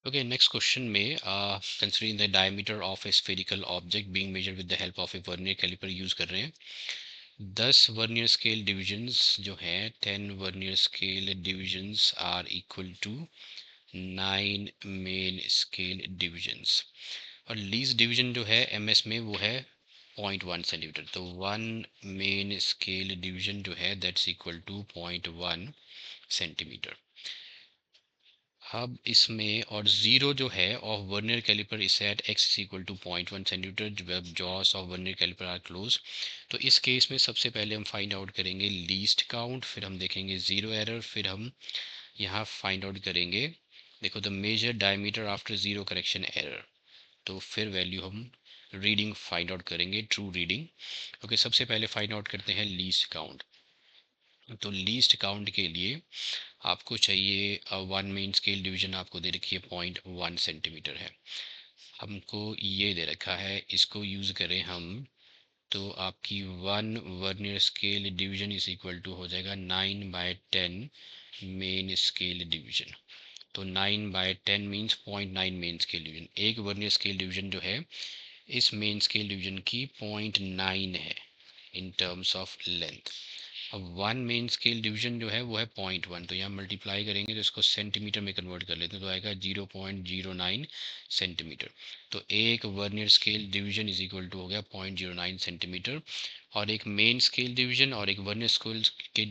Okay, next question में considering the diameter of a spherical object being measured with the help of a vernier caliper use कर रहे हैं 10 vernier scale divisions जो हैं 10 vernier scale divisions are equal to 9 main scale divisions और least division जो है MS में वो है 0.1 सेंटीमीटर। तो 1 मेन स्केल डिवीजन जो है दैट्स इक्वल टू 0.1 सेंटीमीटर। अब इसमें और जीरो जो है of vernier caliper is at x is equal to 0.1 centimetre जब jaws of vernier caliper are close. तो इस केस में सबसे पहले हम फाइंड आउट करेंगे लीस्ट काउंट, फिर हम देखेंगे जीरो एरर, फिर हम यहाँ फाइंड आउट करेंगे देखो the major diameter after zero correction error. तो फिर वैल्यू हम रीडिंग फाइंड आउट करेंगे, ट्रू रीडिंग। ओके, सबसे पहले फाइंड आउट करते हैं लीस्ट काउंट। तो लीस्ट काउंट के लिए आपको चाहिए वन मेन स्केल डिवीजन आपको दे रखी है 0.1 सेंटीमीटर है, हमको ये दे रखा है, इसको यूज़ करें हम तो आपकी one vernier scale division is equal to हो जाएगा 9/10 मेन स्केल डिवीजन। तो 9/10 मीन्स 0.9 मेन स्केल डिवीजन। एक वर्नियर स्केल डिवीजन जो है इस मेन स्केल डिवीजन की 0.9 है इन टर्म्स ऑफ लेंथ। अब वन मेन स्केल डिवीजन जो है वो है 0.1, तो यहाँ मल्टीप्लाई करेंगे तो इसको सेंटीमीटर में कन्वर्ट कर लेते हैं तो आएगा 0.09 सेंटीमीटर। तो एक vernier scale division is equal to हो गया 0.09 सेंटीमीटर। और एक मेन स्केल डिवीजन और एक वर्नियर स्केल के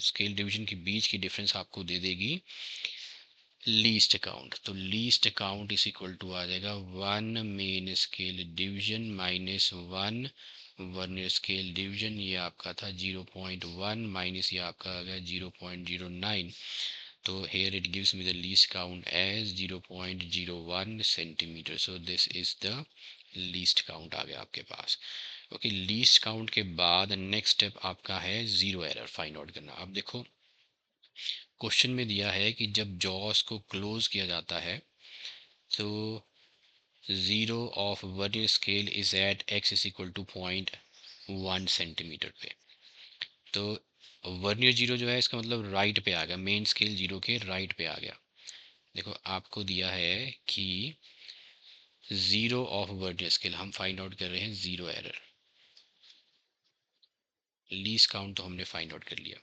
स्केल डिवीजन के बीच की डिफरेंस आपको दे देगी लीस्ट काउंट। तो least count is equal to आ जाएगा one main scale division minus one vernier scale division. ये आपका था 0.1 माइनस ये आपका आ गया 0.09। तो here it gives me the least count as 0.01 centimetre. So this is the least count आ गया आपके पास। ओके, लीस्ट काउंट के बाद नेक्स्ट स्टेप आपका है जीरो एरर फाइंड आउट करना। अब देखो क्वेश्चन में दिया है कि जब जॉस को क्लोज किया जाता है तो zero of vernier scale is at x is equal to 0.1 centimetre पे। तो वर्नियर जीरो जो है इसका मतलब राइट पे आ गया, मेन स्केल जीरो के राइट पे आ गया। देखो आपको दिया है कि जीरो ऑफ वर्नियर स्केल, हम फाइंड आउट कर रहे हैं जीरो एरर। लीस्ट काउंट तो हमने फाइंड आउट कर लिया,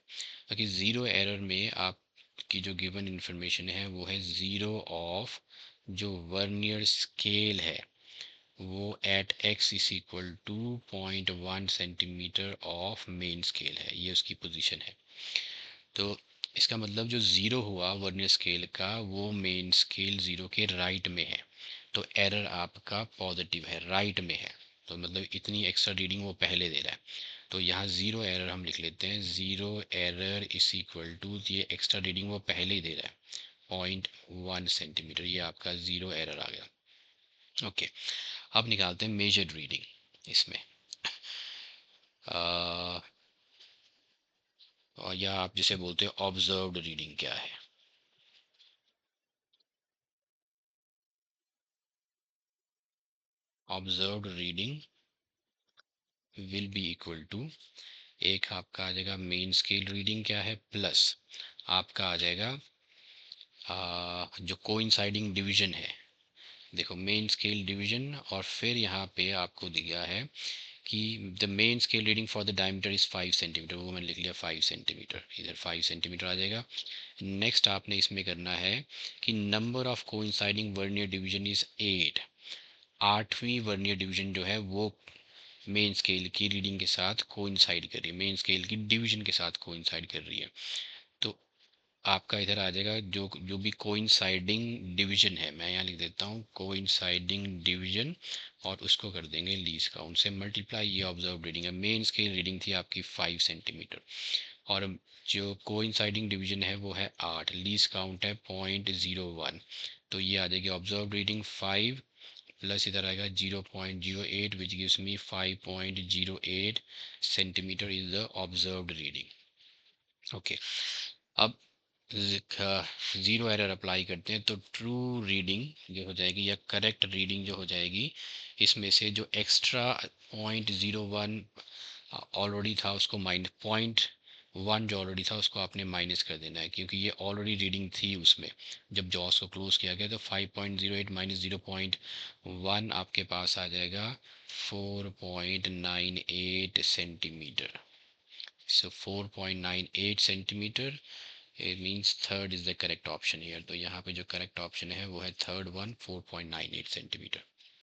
ताकि ज़ीरो एरर में आपकी जो गिवन इंफॉर्मेशन है वो है ज़ीरो ऑफ जो वर्नियर स्केल है वो at x is equal to 0.1 centimetre of main scale है, ये उसकी पोजीशन है। तो इसका मतलब जो ज़ीरो हुआ वर्नियर स्केल का वो मेन स्केल ज़ीरो के राइट में है, तो एरर आपका पॉजिटिव है, राइट में है। तो मतलब इतनी एक्स्ट्रा रीडिंग वो पहले दे रहा है। तो यहाँ ज़ीरो एरर हम लिख लेते हैं, zero error is equal to ये एक्स्ट्रा रीडिंग वो पहले ही दे रहा है 0.1 सेंटीमीटर, ये आपका ज़ीरो एरर आ गया। ओके, अब निकालते हैं मेजर्ड रीडिंग इसमें। और या आप जिसे बोलते हैं ऑब्जर्व्ड रीडिंग क्या है। Observed reading will be equal to, एक आपका आ जाएगा मेन स्केल रीडिंग क्या है प्लस आपका आ जाएगा जो कोइंसाइडिंग डिवीजन है। देखो मेन स्केल डिवीजन और फिर यहाँ पे आपको दिया है कि the main scale reading for the diameter is 5 centimetre, वो मैंने लिख लिया 5 सेंटीमीटर, इधर 5 सेंटीमीटर आ जाएगा। नेक्स्ट आपने इसमें करना है कि number of coinciding vernier division is 8। आठवीं वर्नियर डिवीजन जो है वो मेन स्केल की रीडिंग के साथ कोइंसाइड कर रही है, मेन स्केल की डिवीजन के साथ कोइंसाइड कर रही है। तो आपका इधर आ जाएगा जो जो भी कोइंसाइडिंग डिवीजन है, मैं यहाँ लिख देता हूँ कोइंसाइडिंग डिवीजन और उसको कर देंगे लीस्ट काउंट से मल्टीप्लाई। ये ऑब्जर्व रीडिंग है, मेन स्केल रीडिंग थी आपकी 5 सेंटीमीटर और जो कोइंसाइडिंग डिवीजन है वो है 8, लीस्ट काउंट है 0.01। तो ये आ जाएगी ऑब्जर्व रीडिंग 5 प्लस इधर आएगा 0.08 which gives me 5.08 centimetre is the observed reading. Okay, अब ज़ीरो एरर अप्लाई करते हैं तो ट्रू रीडिंग जो हो जाएगी या करेक्ट रीडिंग जो हो जाएगी इसमें से जो एक्स्ट्रा 0.01 ऑलरेडी था उसको माइनस वन जो ऑलरेडी था उसको आपने माइनस कर देना है, क्योंकि ये ऑलरेडी रीडिंग थी उसमें जब जॉस को क्लोज किया गया। तो 5.08 माइनस 0.1 आपके पास आ जाएगा 4.98 centimetre. So 4.98 centimetre, it means third is the correct option here। तो यहाँ पे जो करेक्ट ऑप्शन है वो है थर्ड वन, 4.98 सेंटीमीटर।